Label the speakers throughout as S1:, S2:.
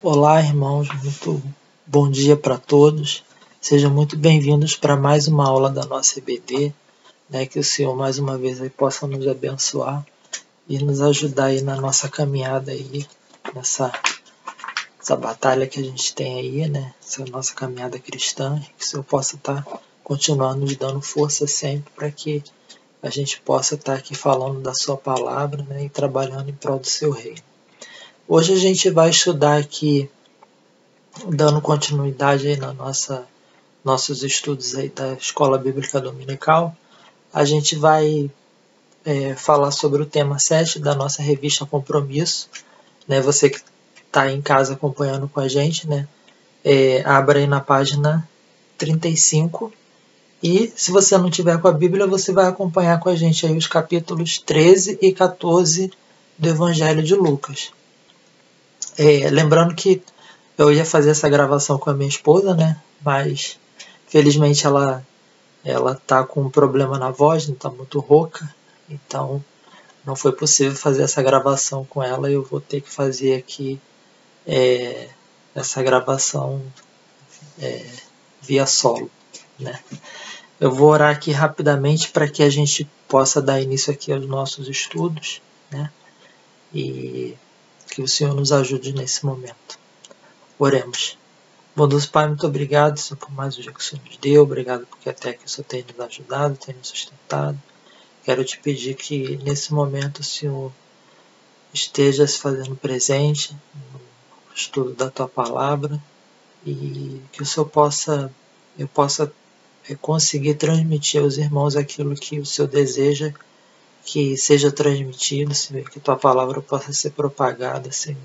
S1: Olá, irmãos, muito bom dia para todos. Sejam muito bem-vindos para mais uma aula da nossa EBD, que o Senhor mais uma vez aí possa nos abençoar e nos ajudar aí na nossa caminhada aí, nessa batalha que a gente tem aí, essa nossa caminhada cristã, que o Senhor possa estar continuando nos dando força sempre para que a gente possa estar aqui falando da sua palavra, e trabalhando em prol do seu reino. Hoje a gente vai estudar aqui, dando continuidade aí na nossos estudos aí da Escola Bíblica Dominical. A gente vai falar sobre o tema 7 da nossa revista Compromisso. Você que está em casa acompanhando com a gente, abra aí na página 35. E se você não tiver com a Bíblia, você vai acompanhar com a gente aí os capítulos 13 e 14 do Evangelho de Lucas. Lembrando que eu ia fazer essa gravação com a minha esposa, mas felizmente ela tá com um problema na voz, não tá muito rouca, então não foi possível fazer essa gravação com ela. Eu vou ter que fazer aqui essa gravação via solo, Eu vou orar aqui rapidamente para que a gente possa dar início aqui aos nossos estudos, e que o Senhor nos ajude nesse momento. Oremos. Bondoso Pai, muito obrigado, Senhor, por mais um dia que o Senhor nos deu. Obrigado porque até aqui o Senhor tem nos ajudado, tem nos sustentado. Quero te pedir que nesse momento o Senhor esteja se fazendo presente no estudo da Tua Palavra e que o Senhor eu possa conseguir transmitir aos irmãos aquilo que o Senhor deseja que seja transmitido, Senhor, que Tua Palavra possa ser propagada, Senhor,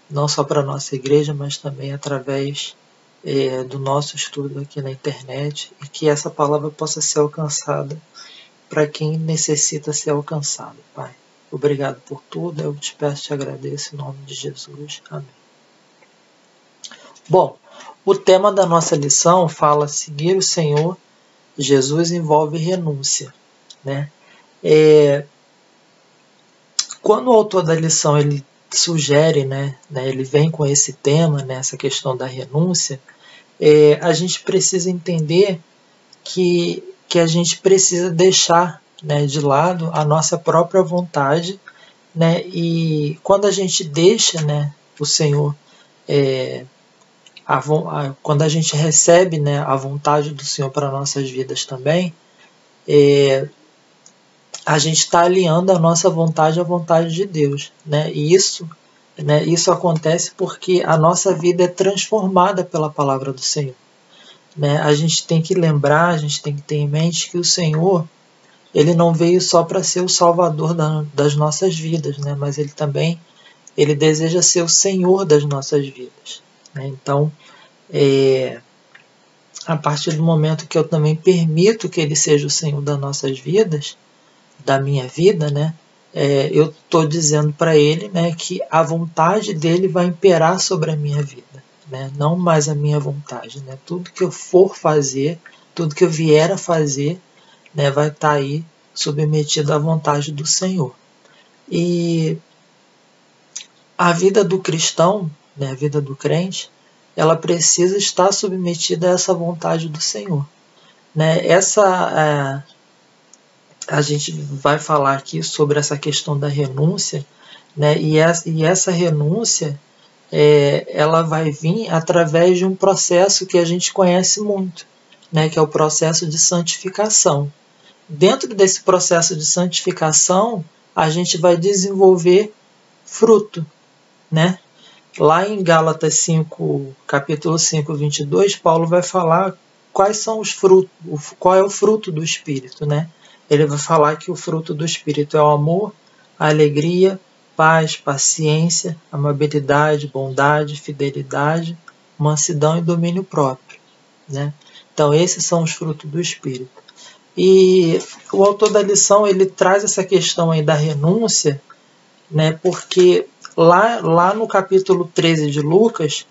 S1: não só para a nossa igreja, mas também através do nosso estudo aqui na internet, e que essa palavra possa ser alcançada para quem necessita ser alcançado, Pai. Obrigado por tudo, eu te peço e te agradeço em nome de Jesus. Amém. Bom, o tema da nossa lição fala: seguir o Senhor Jesus envolve renúncia, Quando o autor da lição ele sugere, ele vem com esse tema, essa questão da renúncia, a gente precisa entender que a gente precisa deixar de lado a nossa própria vontade, e quando a gente deixa o Senhor, quando a gente recebe a vontade do Senhor para nossas vidas também, a gente está alinhando a nossa vontade à vontade de Deus, e isso acontece porque a nossa vida é transformada pela palavra do Senhor. A gente tem que lembrar, a gente tem que ter em mente que o Senhor, ele não veio só para ser o Salvador das nossas vidas, mas ele deseja ser o Senhor das nossas vidas. Então, a partir do momento que eu também permito que ele seja o Senhor das nossas vidas, da minha vida, eu estou dizendo para ele que a vontade dele vai imperar sobre a minha vida, não mais a minha vontade. Tudo que eu for fazer, tudo que eu vier a fazer, vai estar aí submetido à vontade do Senhor. E a vida do cristão, a vida do crente, ela precisa estar submetida a essa vontade do Senhor. A gente vai falar aqui sobre essa questão da renúncia, e essa renúncia ela vai vir através de um processo que a gente conhece muito, que é o processo de santificação. Dentro desse processo de santificação, a gente vai desenvolver fruto. Lá em Gálatas 5, capítulo 5, 22, Paulo vai falar quais são os frutos, qual é o fruto do Espírito. Ele vai falar que o fruto do Espírito é o amor, a alegria, paz, paciência, amabilidade, bondade, fidelidade, mansidão e domínio próprio. Então, esses são os frutos do Espírito. E o autor da lição ele traz essa questão aí da renúncia, porque lá no capítulo 13 de Lucas,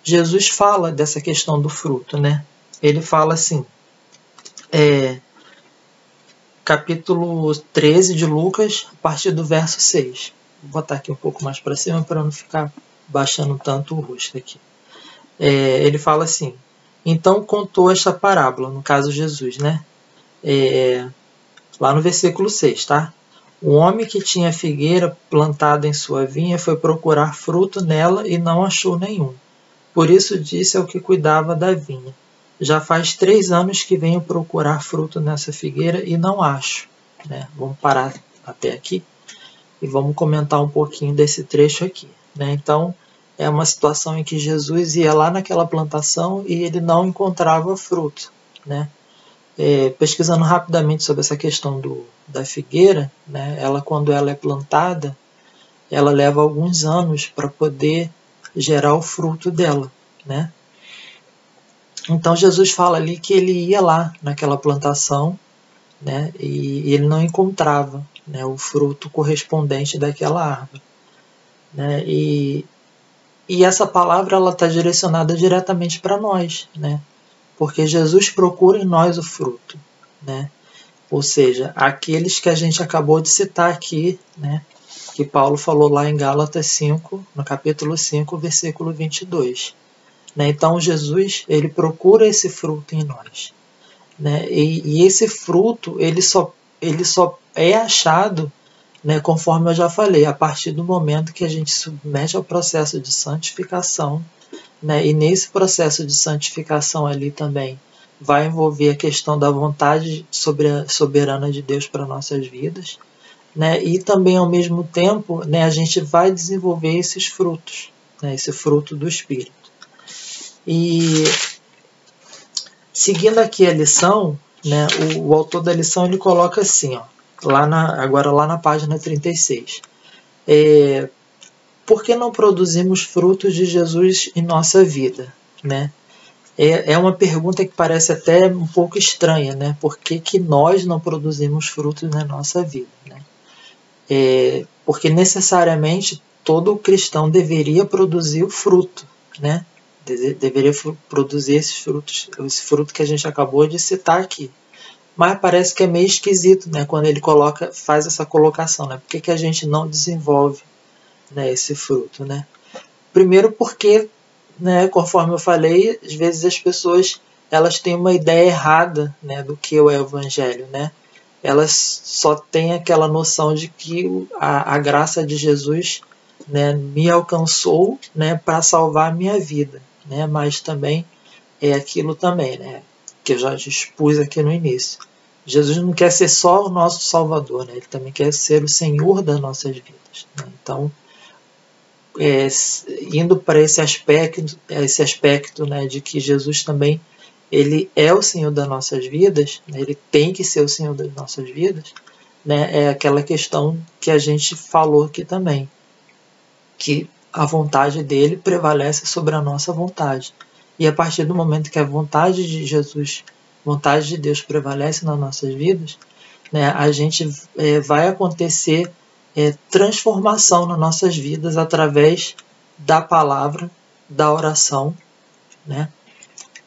S1: Jesus fala dessa questão do fruto. Ele fala assim, capítulo 13 de Lucas, a partir do verso 6. Vou botar aqui um pouco mais para cima para não ficar baixando tanto o rosto aqui. Ele fala assim: então contou esta parábola, no caso Jesus, né? Lá no versículo 6, tá? O homem que tinha figueira plantada em sua vinha foi procurar fruto nela e não achou nenhum. Por isso disse ao que cuidava da vinha: já faz 3 anos que venho procurar fruto nessa figueira e não acho. Né? Vamos parar até aqui e vamos comentar um pouquinho desse trecho aqui. Né? Então, é uma situação em que Jesus ia lá naquela plantação e ele não encontrava fruto. Né? Pesquisando rapidamente sobre essa questão da figueira, né? Quando ela é plantada, ela leva alguns anos para poder gerar o fruto dela. Né? Então Jesus fala ali que ele ia lá naquela plantação, né? E ele não encontrava, né, o fruto correspondente daquela árvore. Né? E essa palavra está direcionada diretamente para nós, né? Porque Jesus procura em nós o fruto, né? Ou seja, aqueles que a gente acabou de citar aqui, né? Que Paulo falou lá em Gálatas 5, no capítulo 5, versículo 22. Né? Então Jesus, ele procura esse fruto em nós. Né? E esse fruto, ele só é achado, né, conforme eu já falei, a partir do momento que a gente submete ao processo de santificação. Né? E nesse processo de santificação ali também vai envolver a questão da vontade soberana de Deus para nossas vidas. Né? E também, ao mesmo tempo, né, a gente vai desenvolver esses frutos, né, esse fruto do Espírito. E seguindo aqui a lição, né, o autor da lição ele coloca assim, ó, agora lá na página 36. Por que não produzimos frutos de Jesus em nossa vida? Né? É uma pergunta que parece até um pouco estranha, né? Por que nós não produzimos frutos na nossa vida? Né? Porque necessariamente todo cristão deveria produzir o fruto, né? Deveria produzir esse fruto que a gente acabou de citar aqui. Mas parece que é meio esquisito, né? Quando ele faz essa colocação, né? Por que a gente não desenvolve, né, esse fruto? Né? Primeiro porque, né, conforme eu falei, às vezes as pessoas elas têm uma ideia errada, né, do que é o Evangelho. Né? Elas só têm aquela noção de que a graça de Jesus, né, me alcançou, né, para salvar a minha vida. Né? Mas também é aquilo também, né, que eu já expus aqui no início. Jesus não quer ser só o nosso Salvador, né? Ele também quer ser o Senhor das nossas vidas. Né? Então, indo para esse aspecto, né, de que Jesus também ele é o Senhor das nossas vidas, né? Ele tem que ser o Senhor das nossas vidas, né? É aquela questão que a gente falou aqui também, que a vontade dele prevalece sobre a nossa vontade. E a partir do momento que a vontade de Jesus, vontade de Deus prevalece nas nossas vidas, né, a gente vai acontecer transformação nas nossas vidas através da palavra, da oração. Né?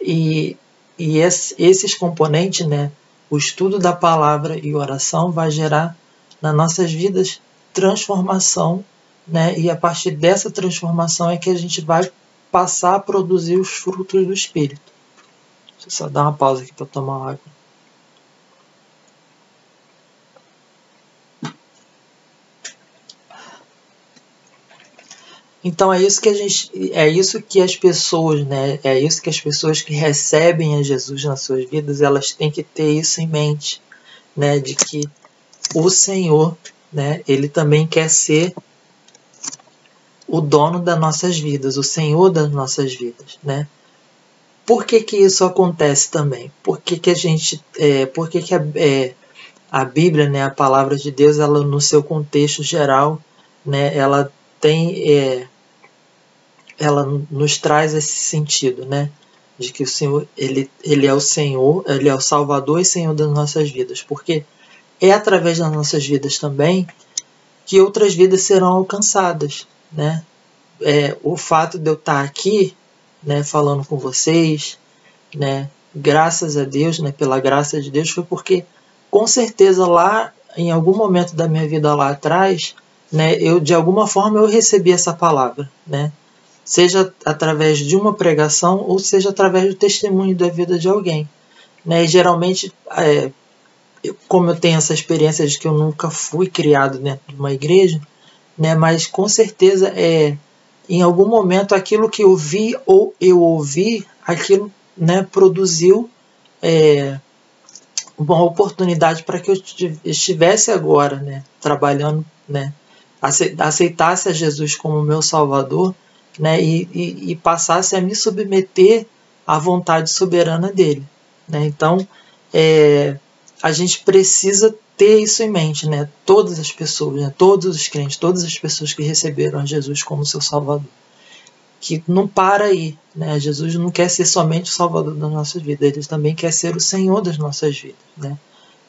S1: E esses componentes, né, o estudo da palavra e oração vai gerar nas nossas vidas transformação. Né? E a partir dessa transformação é que a gente vai passar a produzir os frutos do Espírito. Deixa eu só dar uma pausa aqui para tomar água. Então é isso que as pessoas, né? É isso que as pessoas que recebem a Jesus nas suas vidas, elas têm que ter isso em mente, né? De que o Senhor, né? Ele também quer ser o dono das nossas vidas, o Senhor das nossas vidas, né? Por que isso acontece também? Por que a Bíblia, né, a palavra de Deus, ela no seu contexto geral, né, ela nos traz esse sentido, né, de que o Senhor ele é o Senhor, ele é o Salvador e Senhor das nossas vidas, porque é através das nossas vidas também que outras vidas serão alcançadas, né? O fato de eu estar aqui, né, falando com vocês, né, graças a Deus, né, pela graça de Deus, foi porque com certeza lá em algum momento da minha vida lá atrás, né, de alguma forma eu recebi essa palavra, né? seja através de uma pregação ou seja através do testemunho da vida de alguém, né? E geralmente, como eu tenho essa experiência de que eu nunca fui criado dentro de uma igreja, né? Mas com certeza em algum momento aquilo que eu vi ou eu ouvi, aquilo, né, produziu uma oportunidade para que eu estivesse agora, né, trabalhando, né, aceitasse a Jesus como meu Salvador, né, e passasse a me submeter à vontade soberana dele, né? Então, a gente precisa ter isso em mente, né? Todas as pessoas, né? Todos os crentes, todas as pessoas que receberam a Jesus como seu Salvador, que não para aí, né? Jesus não quer ser somente o Salvador das nossas vidas, ele também quer ser o Senhor das nossas vidas, né?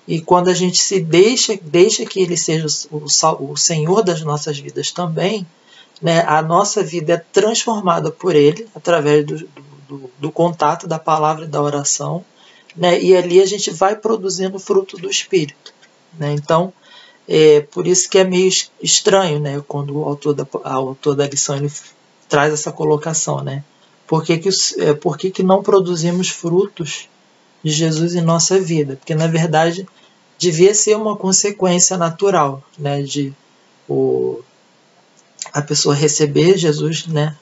S1: E quando a gente se deixa que ele seja o Senhor das nossas vidas também, né? A nossa vida é transformada por ele através do contato da palavra e da oração, né? E ali a gente vai produzindo o fruto do Espírito, né? Então, por isso que é meio estranho, né? Quando o autor da lição ele traz essa colocação, né? Por que não produzimos frutos de Jesus em nossa vida? Porque, na verdade, devia ser uma consequência natural, né? De a pessoa receber Jesus, né,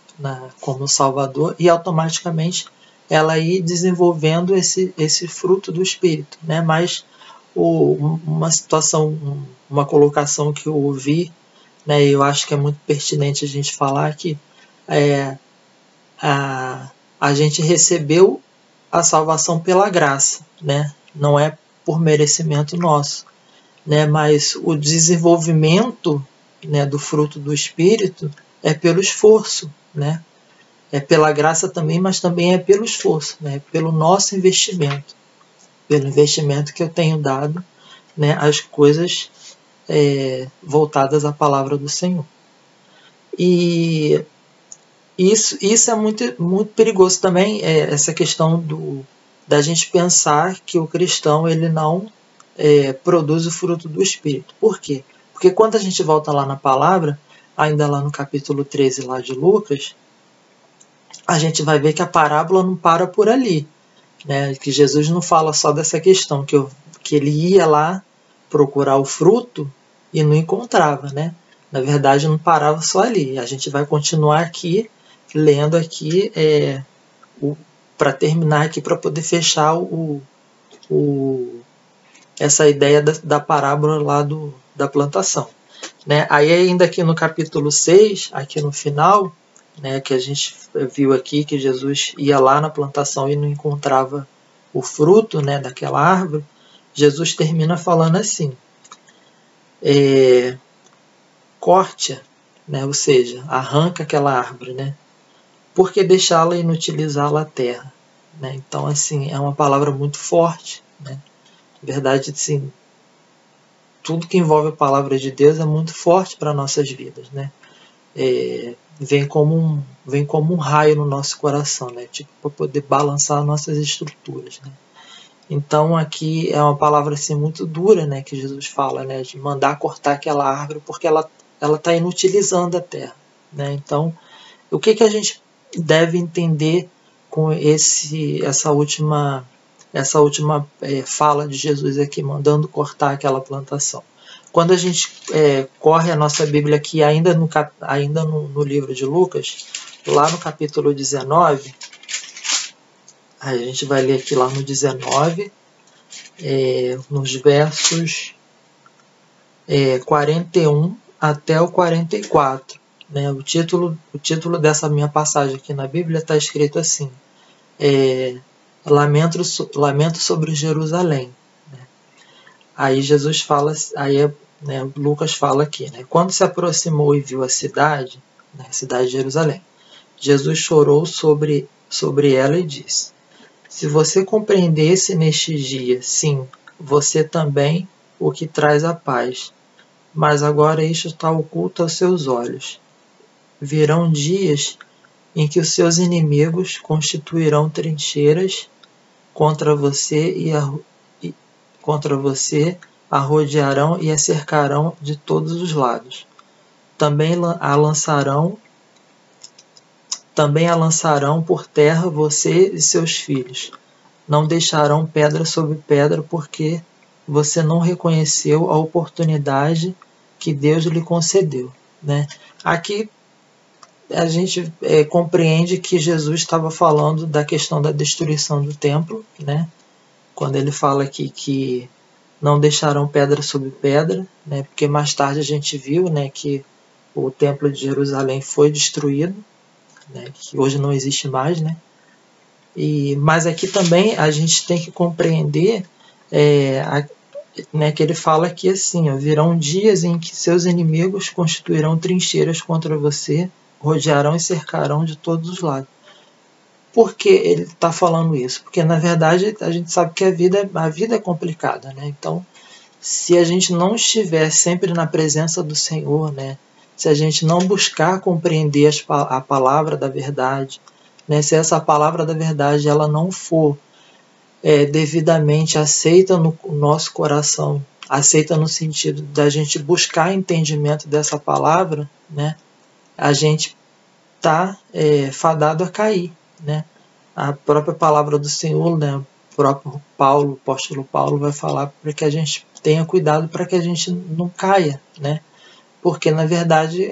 S1: como Salvador e automaticamente ela ir desenvolvendo esse fruto do Espírito, né? Mas uma situação, uma colocação que eu ouvi, né, e eu acho que é muito pertinente a gente falar que a gente recebeu a salvação pela graça, né? Não é por merecimento nosso, né? Mas o desenvolvimento, né, do fruto do Espírito é pelo esforço, né? É pela graça também, mas também é pelo esforço, né? Pelo nosso investimento, pelo investimento que eu tenho dado, né, às coisas voltadas à palavra do Senhor. E isso é muito, muito perigoso também, essa questão da gente pensar que o cristão ele não produz o fruto do Espírito. Por quê? Porque quando a gente volta lá na palavra, ainda lá no capítulo 13 lá de Lucas, a gente vai ver que a parábola não para por ali, né? Que Jesus não fala só dessa questão, que ele ia lá procurar o fruto e não encontrava, né? Na verdade, não parava só ali. A gente vai continuar aqui, lendo aqui, para terminar aqui, para poder fechar essa ideia da parábola lá da plantação, né? Aí ainda aqui no capítulo 6, aqui no final, né, que a gente viu aqui que Jesus ia lá na plantação e não encontrava o fruto, né, daquela árvore, Jesus termina falando assim, corte-a, né, ou seja, arranca aquela árvore, né, porque deixá-la e inutilizá-la a terra, né? Então, assim, é uma palavra muito forte, né? Na verdade, assim, tudo que envolve a palavra de Deus é muito forte para nossas vidas, né? Vem como um raio no nosso coração, né? Tipo, para poder balançar nossas estruturas, né? Então aqui é uma palavra assim muito dura, né, que Jesus fala, né, de mandar cortar aquela árvore porque ela está inutilizando a terra, né? Então, o que a gente deve entender com essa última fala de Jesus aqui, mandando cortar aquela plantação? Quando a gente corre a nossa Bíblia aqui, ainda no livro de Lucas, lá no capítulo 19, a gente vai ler aqui lá no 19, nos versos 41 até o 44. Né? O título dessa minha passagem aqui na Bíblia está escrito assim, Lamento sobre Jerusalém. Né? Aí Jesus fala, Lucas fala aqui, né? Quando se aproximou e viu a cidade, né, a cidade de Jerusalém, Jesus chorou sobre ela e disse, se você compreendesse neste dia, sim, você também o que traz a paz, mas agora isto está oculto aos seus olhos. Virão dias em que os seus inimigos constituirão trincheiras contra você a rodearão e a cercarão de todos os lados. Também a lançarão também a lançarão por terra você e seus filhos. Não deixarão pedra sobre pedra, porque você não reconheceu a oportunidade que Deus lhe concedeu, né? Aqui a gente compreende que Jesus estava falando da questão da destruição do templo, né? Quando ele fala aqui que não deixarão pedra sobre pedra, né? Porque mais tarde a gente viu, né, que o templo de Jerusalém foi destruído, né, que hoje não existe mais, né? Mas aqui também a gente tem que compreender né, que ele fala que assim, ó, virão dias em que seus inimigos constituirão trincheiras contra você, rodearão e cercarão de todos os lados. Por que ele está falando isso? Porque na verdade a gente sabe que a vida é complicada, né? Então, se a gente não estiver sempre na presença do Senhor, né? Se a gente não buscar compreender a palavra da verdade, né? Se essa palavra da verdade ela não for devidamente aceita no nosso coração, aceita no sentido da gente buscar entendimento dessa palavra, né? A gente está fadado a cair, né? A própria palavra do Senhor, né? O próprio Paulo, o apóstolo Paulo vai falar para que a gente tenha cuidado para que a gente não caia, né? Porque na verdade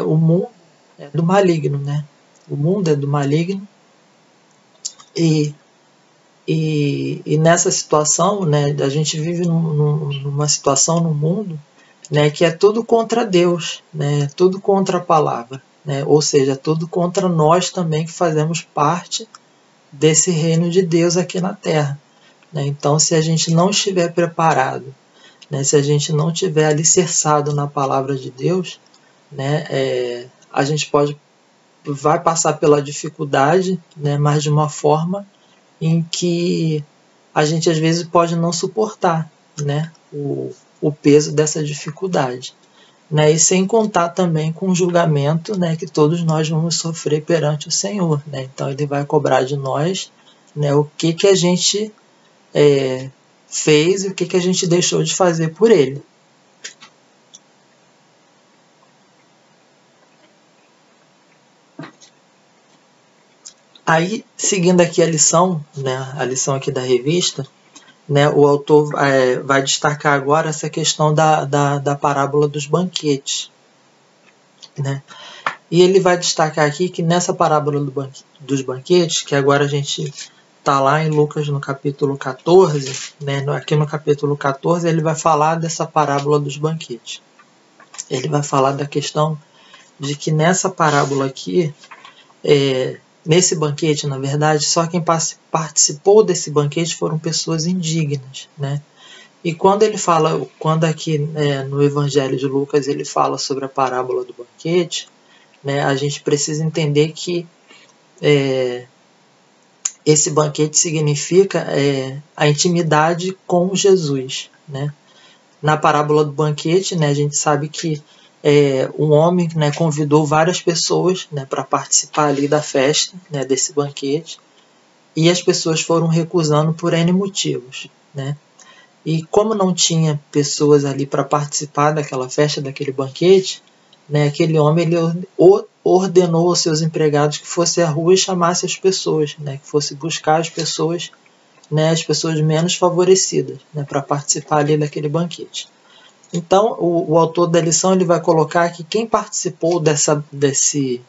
S1: o mundo é do maligno, né? O mundo é do maligno e nessa situação, né, a gente vive numa situação no mundo, né, que é tudo contra Deus, né, tudo contra a palavra, né, ou seja, tudo contra nós também que fazemos parte desse reino de Deus aqui na Terra, né. Então, se a gente não estiver preparado, né, se a gente não estiver alicerçado na palavra de Deus, né, a gente vai passar pela dificuldade, né, mas de uma forma em que a gente às vezes pode não suportar, né, o peso dessa dificuldade, né, e sem contar também com o julgamento, né, que todos nós vamos sofrer perante o Senhor, né. Então ele vai cobrar de nós, né, o que a gente fez e o que a gente deixou de fazer por ele. Aí, seguindo aqui a lição, né, a lição aqui da revista, né, o autor vai destacar agora essa questão da parábola dos banquetes, né? E ele vai destacar aqui que nessa parábola dos banquetes, que agora a gente está lá em Lucas no capítulo 14, né, aqui no capítulo 14 ele vai falar dessa parábola dos banquetes. Ele vai falar da questão de que nessa parábola aqui, nesse banquete, na verdade, só quem participou desse banquete foram pessoas indignas, né? E quando ele fala, quando aqui no Evangelho de Lucas ele fala sobre a parábola do banquete, né, a gente precisa entender que esse banquete significa a intimidade com Jesus, né? Na parábola do banquete, né, a gente sabe que um homem, né, convidou várias pessoas, né, para participar ali da festa, né, desse banquete, e as pessoas foram recusando por N motivos, né? E como não tinha pessoas ali para participar daquela festa, daquele banquete, né, aquele homem ele ordenou aos seus empregados que fosse à rua e chamasse as pessoas, né, que fosse buscar as pessoas, né, as pessoas menos favorecidas, né, para participar ali daquele banquete. Então, o autor da lição ele vai colocar que quem participou desse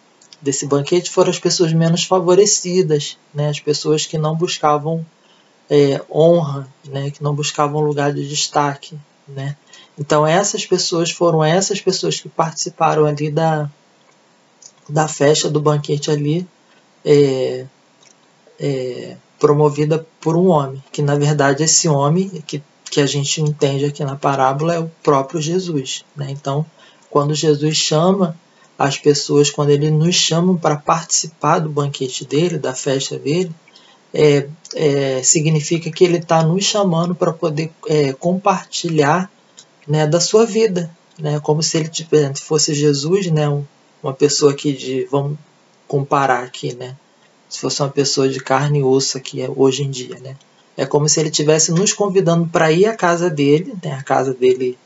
S1: banquete foram as pessoas menos favorecidas, né? As pessoas que não buscavam honra, né? Que não buscavam lugar de destaque, né? Então, essas pessoas foram essas pessoas que participaram ali da festa do banquete ali, promovida por um homem, que na verdade esse homem que a gente entende aqui na parábola é o próprio Jesus, né? Então, quando Jesus chama as pessoas, quando ele nos chama para participar do banquete dele, da festa dele, significa que ele está nos chamando para poder compartilhar, né, da sua vida, né? Como se ele fosse Jesus, né? Uma pessoa aqui vamos comparar aqui, né? Se fosse uma pessoa de carne e osso aqui hoje em dia, né? É como se ele estivesse nos convidando para ir à casa dele, né, a casa dele,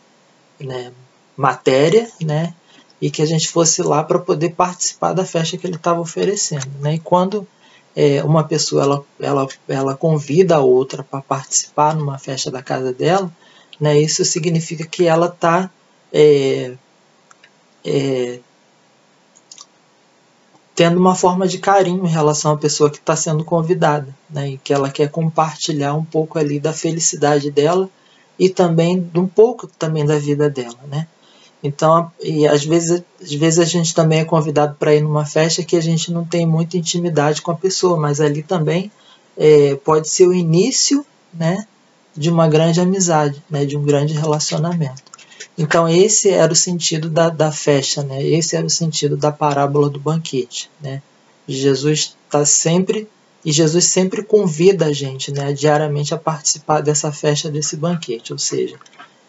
S1: né, matéria, né, e que a gente fosse lá para poder participar da festa que ele estava oferecendo, né? E quando uma pessoa ela convida a outra para participar numa festa da casa dela, né? Isso significa que ela está tendo uma forma de carinho em relação à pessoa que está sendo convidada, né? E que ela quer compartilhar um pouco ali da felicidade dela e também um pouco também da vida dela, né? Então, e às vezes a gente também é convidado para ir numa festa que a gente não tem muita intimidade com a pessoa, mas ali também pode ser o início, né, de uma grande amizade, né, de um grande relacionamento. Então esse era o sentido da festa, né? Esse era o sentido da parábola do banquete, né? Jesus sempre convida a gente, né, diariamente a participar dessa festa, desse banquete, ou seja,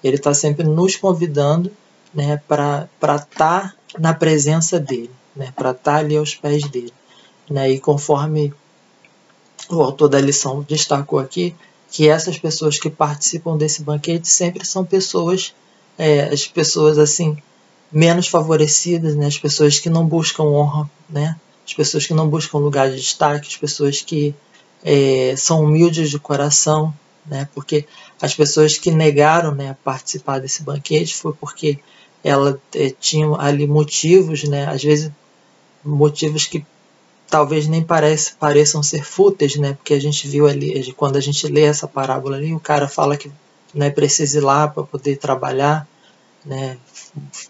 S1: ele está sempre nos convidando, né, para estar na presença dele, né, para estar ali aos pés dele, né? E conforme o autor da lição destacou aqui, que essas pessoas que participam desse banquete sempre são pessoas, as pessoas assim menos favorecidas, né, as pessoas que não buscam honra, né, as pessoas que não buscam lugar de destaque, as pessoas que são humildes de coração, né, porque as pessoas que negaram, né, participar desse banquete foi porque elas tinham ali motivos, né, às vezes motivos que talvez nem pareçam ser fúteis, né, porque a gente viu ali, quando a gente lê essa parábola ali, o cara fala que, né, precisa ir lá para poder trabalhar, né,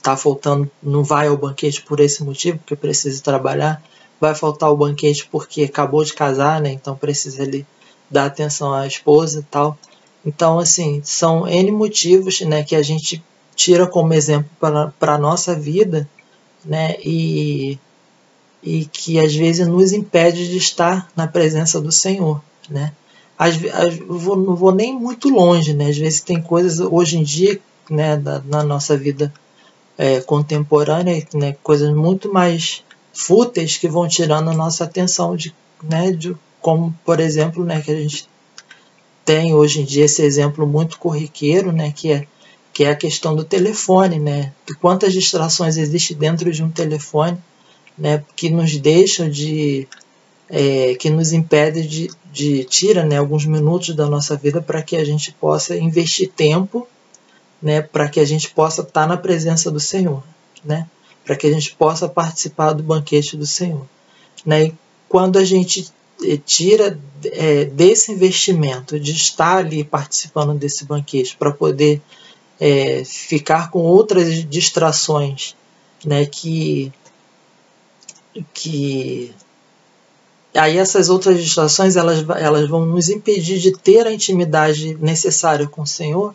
S1: tá faltando, não vai ao banquete por esse motivo, porque precisa trabalhar, vai faltar o banquete porque acabou de casar, né, então precisa ali dar atenção à esposa e tal. Então, assim, são N motivos, né, que a gente tira como exemplo para a nossa vida, né, e que às vezes nos impede de estar na presença do Senhor, né. Não vou nem muito longe, né, às vezes tem coisas hoje em dia, né, na nossa vida contemporânea, né, coisas muito mais fúteis que vão tirando a nossa atenção de como, por exemplo, né, que a gente tem hoje em dia esse exemplo muito corriqueiro, né, que é a questão do telefone, né, de quantas distrações existem dentro de um telefone, né, que nos deixam que nos impede tira, né, alguns minutos da nossa vida para que a gente possa investir tempo, né, para que a gente possa estar na presença do Senhor, né, para que a gente possa participar do banquete do Senhor, né. E quando a gente tira desse investimento de estar ali participando desse banquete para poder ficar com outras distrações, né, que aí essas outras distrações elas vão nos impedir de ter a intimidade necessária com o Senhor,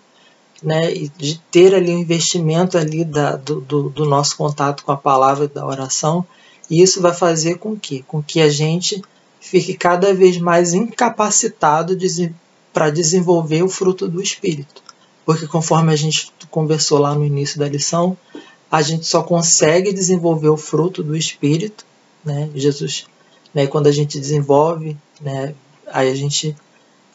S1: né, e de ter ali um investimento ali do nosso contato com a palavra da oração, e isso vai fazer com que a gente fique cada vez mais incapacitado para desenvolver o fruto do Espírito, porque conforme a gente conversou lá no início da lição, a gente só consegue desenvolver o fruto do Espírito, né, Jesus, né, quando a gente desenvolve, né, aí a gente,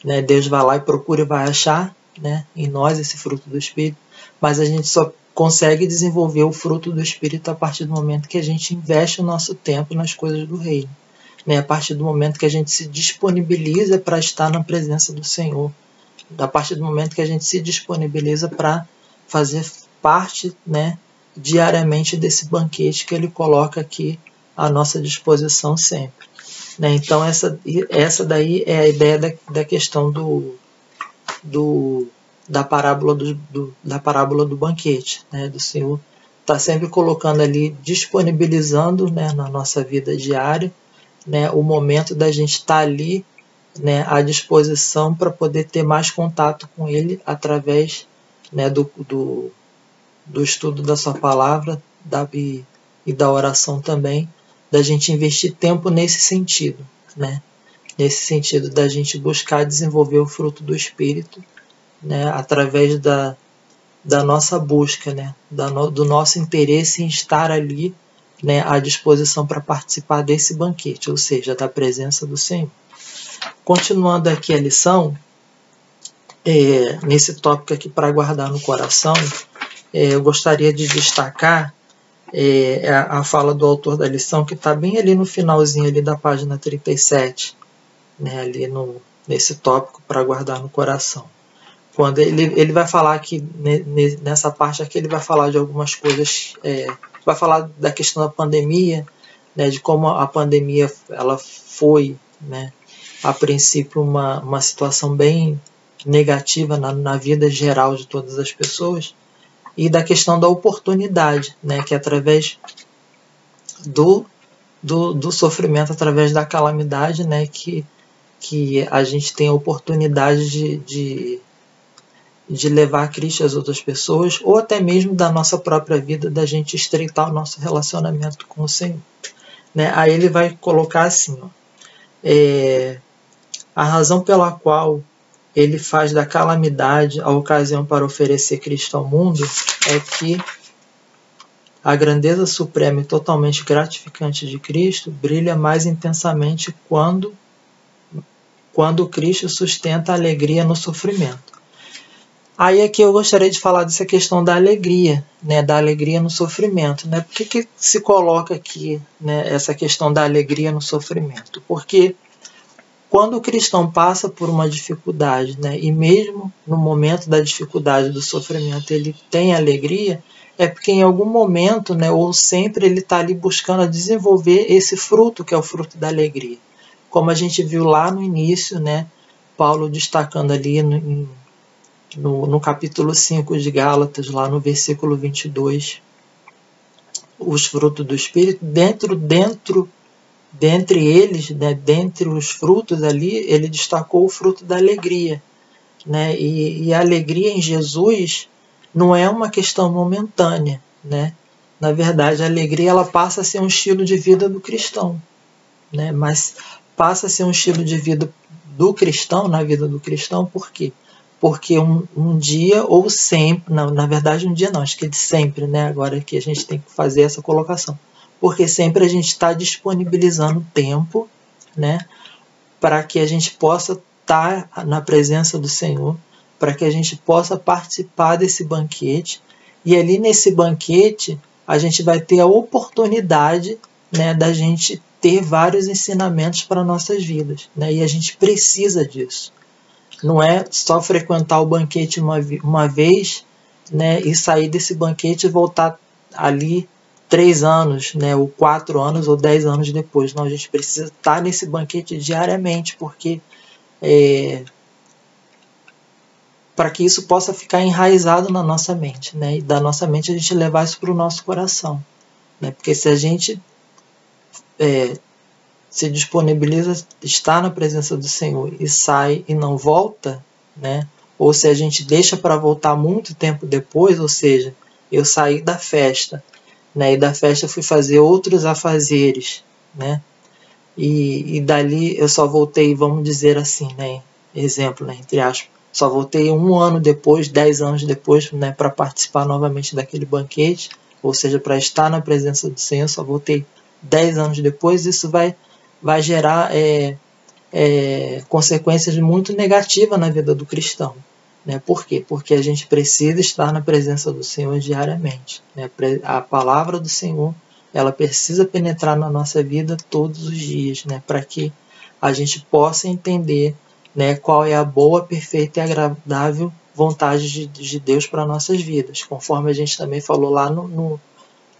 S1: né, Deus vai lá e procura e vai achar, né, em nós esse fruto do Espírito, mas a gente só consegue desenvolver o fruto do Espírito a partir do momento que a gente investe o nosso tempo nas coisas do reino, né, a partir do momento que a gente se disponibiliza para estar na presença do Senhor, a partir do momento que a gente se disponibiliza para fazer parte, né, diariamente desse banquete que Ele coloca aqui à nossa disposição sempre, né. Então essa daí é a ideia da questão da parábola do banquete, né, do Senhor está sempre colocando ali, disponibilizando, né, na nossa vida diária, né, o momento da gente estar ali, né, à disposição para poder ter mais contato com Ele através, né, do estudo da sua palavra e da oração também, da gente investir tempo nesse sentido, né, nesse sentido da gente buscar desenvolver o fruto do Espírito, né, através da nossa busca, né, do nosso interesse em estar ali, né, à disposição para participar desse banquete, ou seja, da presença do Senhor. Continuando aqui a lição, nesse tópico aqui para guardar no coração, eu gostaria de destacar é a fala do autor da lição, que está bem ali no finalzinho ali da página 37, né, ali nesse tópico para guardar no coração. Quando ele vai falar que nessa parte aqui ele vai falar de algumas coisas, vai falar da questão da pandemia, né, de como a pandemia ela foi, né, a princípio uma situação bem negativa na vida geral de todas as pessoas, e da questão da oportunidade, né, que através do sofrimento, através da calamidade, né, que a gente tem a oportunidade de levar Cristo às outras pessoas, ou até mesmo da nossa própria vida, da gente estreitar o nosso relacionamento com o Senhor. Né? Aí ele vai colocar assim, ó, a razão pela qual ele faz da calamidade a ocasião para oferecer Cristo ao mundo é que a grandeza suprema e totalmente gratificante de Cristo brilha mais intensamente quando Cristo sustenta a alegria no sofrimento. Aí aqui eu gostaria de falar dessa questão da alegria, né, da alegria no sofrimento. Né? Por que se coloca aqui, né, essa questão da alegria no sofrimento? Porque quando o cristão passa por uma dificuldade, né, e mesmo no momento da dificuldade, do sofrimento, ele tem alegria, é porque em algum momento, né, ou sempre, ele está ali buscando desenvolver esse fruto, que é o fruto da alegria. Como a gente viu lá no início, né, Paulo destacando ali no capítulo 5 de Gálatas, lá no versículo 22, os frutos do Espírito, dentre eles, né, dentre os frutos ali, ele destacou o fruto da alegria. Né? E a alegria em Jesus não é uma questão momentânea. Né? Na verdade, a alegria ela passa a ser um estilo de vida do cristão. Né? Mas passa a ser um estilo de vida do cristão, na vida do cristão, por quê? Porque um dia ou sempre, não, na verdade um dia não, acho que sempre, né? Agora que a gente tem que fazer essa colocação. Porque sempre a gente está disponibilizando tempo, né, para que a gente possa estar na presença do Senhor, para que a gente possa participar desse banquete, e ali nesse banquete a gente vai ter a oportunidade, né, da gente ter vários ensinamentos para nossas vidas, né, e a gente precisa disso. Não é só frequentar o banquete uma vez, né, e sair desse banquete e voltar ali 3 anos, né, ou 4 anos, ou 10 anos depois. Não, a gente precisa estar nesse banquete diariamente, porque para que isso possa ficar enraizado na nossa mente, né, e da nossa mente a gente levar isso para o nosso coração. Né, porque se a gente se disponibiliza, está na presença do Senhor e sai e não volta, né, ou se a gente deixa para voltar muito tempo depois, ou seja, eu saí da festa, né, e da festa fui fazer outros afazeres, né, e dali eu só voltei, vamos dizer assim, né, exemplo, né, entre aspas, só voltei 1 ano depois, 10 anos depois, né, para participar novamente daquele banquete, ou seja, para estar na presença do Senhor, só voltei 10 anos depois. Isso vai gerar consequências muito negativas na vida do cristão. Né? Por quê? Porque a gente precisa estar na presença do Senhor diariamente. Né? A palavra do Senhor ela precisa penetrar na nossa vida todos os dias, né? Para que a gente possa entender, né, qual é a boa, perfeita e agradável vontade de Deus para nossas vidas. Conforme a gente também falou lá no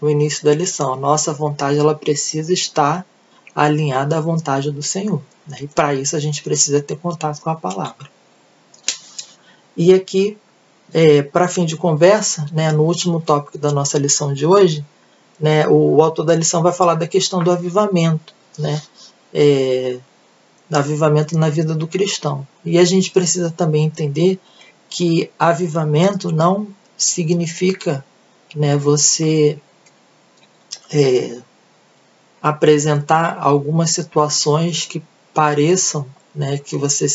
S1: início da lição, a nossa vontade ela precisa estar alinhada à vontade do Senhor. Né? E para isso a gente precisa ter contato com a palavra. E aqui, para fim de conversa, né, no último tópico da nossa lição de hoje, né, o autor da lição vai falar da questão do avivamento, né, do avivamento na vida do cristão. E a gente precisa também entender que avivamento não significa, né, você apresentar algumas situações que pareçam, né, que você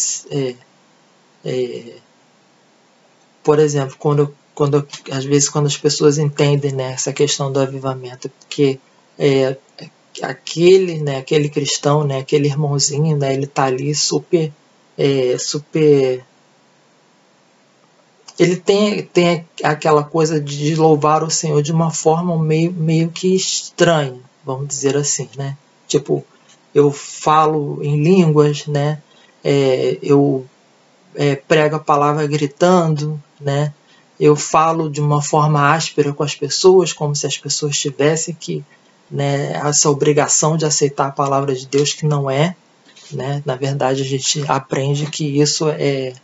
S1: por exemplo, às vezes quando as pessoas entendem, né, essa questão do avivamento, porque aquele cristão, né, aquele irmãozinho, né, ele está ali super ele tem aquela coisa de louvar o Senhor de uma forma meio que estranha, vamos dizer assim, né? Tipo, eu falo em línguas, né? Eu prego a palavra gritando, né? Eu falo de uma forma áspera com as pessoas, como se as pessoas tivessem que, né, essa obrigação de aceitar a palavra de Deus, que não é, né? Na verdade, a gente aprende que isso é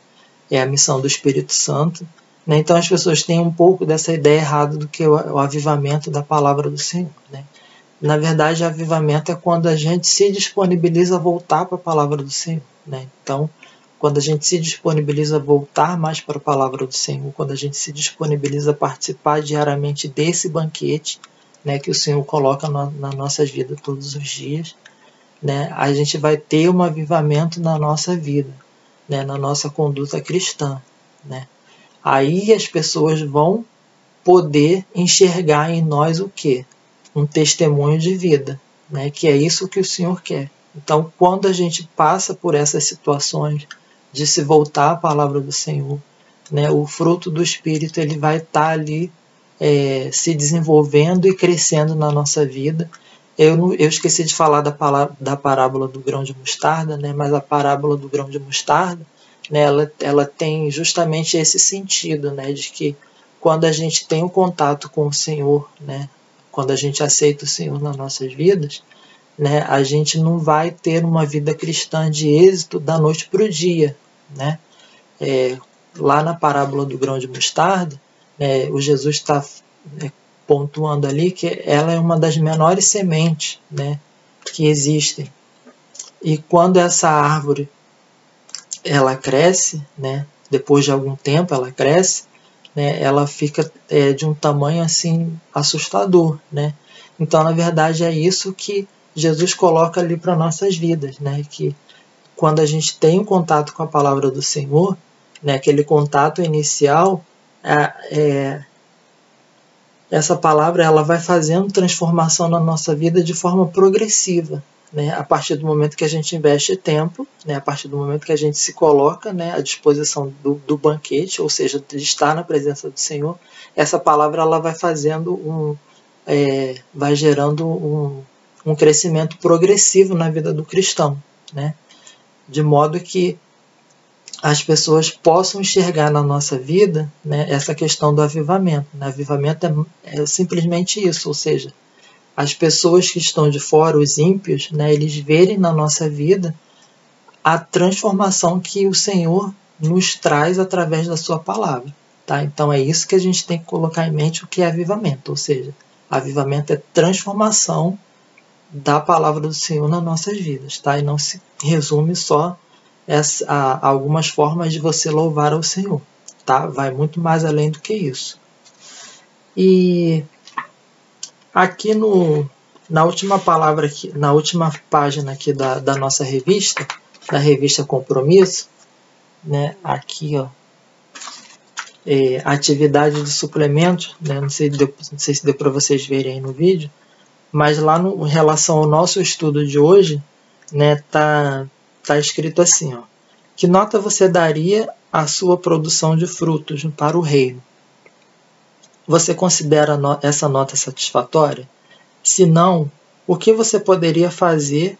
S1: a missão do Espírito Santo, né? Então as pessoas têm um pouco dessa ideia errada do que o avivamento da palavra do Senhor, né? Na verdade, avivamento é quando a gente se disponibiliza a voltar para a palavra do Senhor, né? Então, quando a gente se disponibiliza a voltar mais para a palavra do Senhor, quando a gente se disponibiliza a participar diariamente desse banquete, né, que o Senhor coloca na nossa vida todos os dias, né, a gente vai ter um avivamento na nossa vida, né, na nossa conduta cristã, né? Aí as pessoas vão poder enxergar em nós o quê? Um testemunho de vida, né? Que é isso que o Senhor quer. Então, quando a gente passa por essas situações de se voltar à palavra do Senhor, né, o fruto do Espírito ele vai estar ali se desenvolvendo e crescendo na nossa vida. Eu esqueci de falar da parábola do grão de mostarda, né, mas a parábola do grão de mostarda, né, ela tem justamente esse sentido, né, de que quando a gente tem um contato com o Senhor, né, quando a gente aceita o Senhor nas nossas vidas, né, a gente não vai ter uma vida cristã de êxito da noite para o dia, né? Lá na parábola do grão de mostarda, né, o Jesus está pontuando ali que ela é uma das menores sementes, né, que existem. E quando essa árvore ela cresce, né, depois de algum tempo ela cresce, né, ela fica de um tamanho assim assustador, né? Então, na verdade, é isso que Jesus coloca ali para nossas vidas, né? Que quando a gente tem um contato com a palavra do Senhor, né, aquele contato inicial, essa palavra ela vai fazendo transformação na nossa vida de forma progressiva, né, a partir do momento que a gente investe tempo, né, a partir do momento que a gente se coloca, né, à disposição do banquete, ou seja, de estar na presença do Senhor, essa palavra ela vai fazendo vai gerando um crescimento progressivo na vida do cristão, né, de modo que as pessoas possam enxergar na nossa vida, né, essa questão do avivamento. O avivamento é simplesmente isso, ou seja, as pessoas que estão de fora, os ímpios, né, eles verem na nossa vida a transformação que o Senhor nos traz através da sua palavra. Tá? Então é isso que a gente tem que colocar em mente, o que é avivamento, ou seja, avivamento é transformação da palavra do Senhor nas nossas vidas, tá? E não se resume só a algumas formas de você louvar ao Senhor, tá? Vai muito mais além do que isso. E aqui na última palavra aqui, na última página aqui da nossa revista, da revista Compromisso, né? Aqui, ó, atividade de suplemento, né? Não sei se deu para vocês verem aí no vídeo, mas lá em relação ao nosso estudo de hoje, né? Tá escrito assim, ó: que nota você daria à sua produção de frutos para o reino? Você considera essa nota satisfatória? Se não, o que você poderia fazer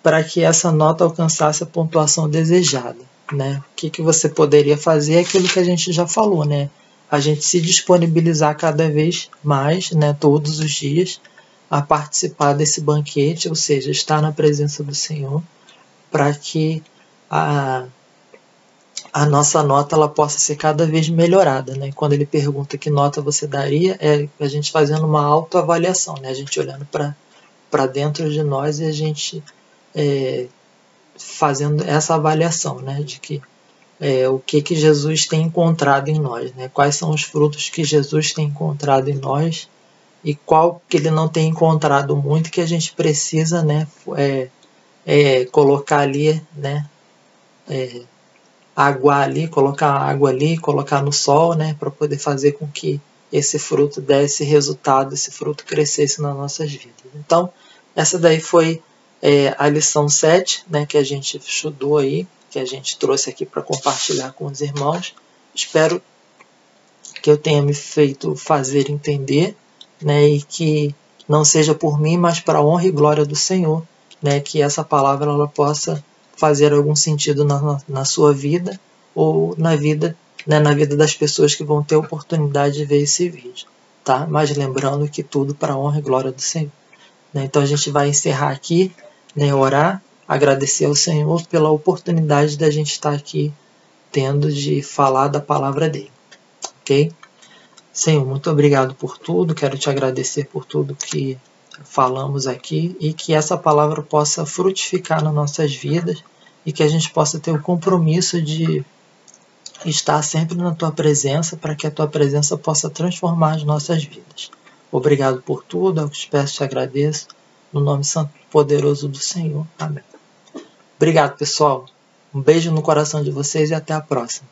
S1: para que essa nota alcançasse a pontuação desejada, né? O que você poderia fazer é aquilo que a gente já falou, né? A gente se disponibilizar cada vez mais, né, todos os dias, a participar desse banquete, ou seja, estar na presença do Senhor, para que a nossa nota ela possa ser cada vez melhorada, né? Quando ele pergunta que nota você daria, é a gente fazendo uma autoavaliação, né? A gente olhando para dentro de nós e a gente fazendo essa avaliação, né? De que o que Jesus tem encontrado em nós, né? Quais são os frutos que Jesus tem encontrado em nós e qual que ele não tem encontrado muito, que a gente precisa, né? Colocar ali, né? Aguar ali, colocar água ali, colocar no sol, né, para poder fazer com que esse fruto desse resultado, esse fruto crescesse nas nossas vidas. Então, essa daí foi a lição 7, né, que a gente estudou aí, que a gente trouxe aqui para compartilhar com os irmãos. Espero que eu tenha me feito fazer entender, né, e que não seja por mim, mas para a honra e glória do Senhor, né, que essa palavra ela possa fazer algum sentido na sua vida ou na vida, né, na vida das pessoas que vão ter a oportunidade de ver esse vídeo, tá? Mas lembrando que tudo para a honra e glória do Senhor. Né? Então a gente vai encerrar aqui, né, orar, agradecer ao Senhor pela oportunidade da gente estar aqui tendo de falar da palavra dele, ok? Senhor, muito obrigado por tudo, quero te agradecer por tudo que falamos aqui e que essa palavra possa frutificar nas nossas vidas e que a gente possa ter o compromisso de estar sempre na tua presença para que a tua presença possa transformar as nossas vidas. Obrigado por tudo, eu te peço e te agradeço, no nome santo e poderoso do Senhor. Amém. Obrigado, pessoal. Um beijo no coração de vocês e até a próxima.